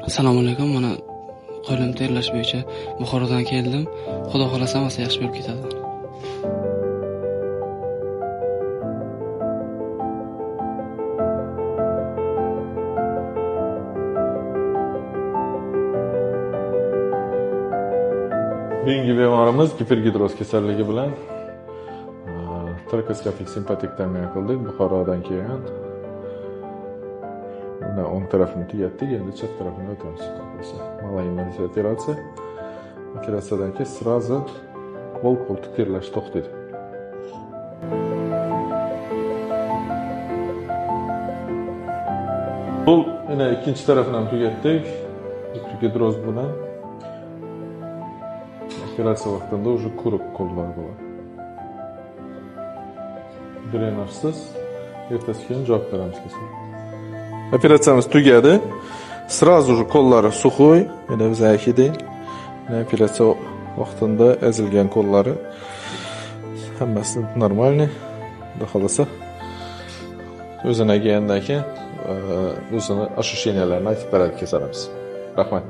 Assalomu alaykum. Mana qo'lim terlash bo'yicha Buxorodan keldim. Xudo xolasa hammasi yaxshi bo'lib ketadi. Bugungi bemorimiz gipergidroz kasalligi bilan trakoskopik simpatektomiya qildik. Buxorodan kelgan. Buni o'ng tarafini tugatdik, endi chap tarafini o'tamiz. Malayimli operatsiya. Operatsiyadan keyin sразу qo'ltiq terlash to'xtadi. Bu yana ikkinchi tarafini ham tugatdik. Gipergidroz bilan operatsiya vaqtida уже quruq qo'llar bo'ladi. Drenajsiz ertasi kuni javob beramiz kasalga. Operatsiyamiz tugadi. Sразу же qo'llari suxoy, mana biz aytdik. Operatsiya vaqtida ezilgan qo'llari hammasi normalniy. Xudo xolasa o'zini kelgandan keyin o'zini ощущенияларni aytib beradi kasalimiz. Rahmat.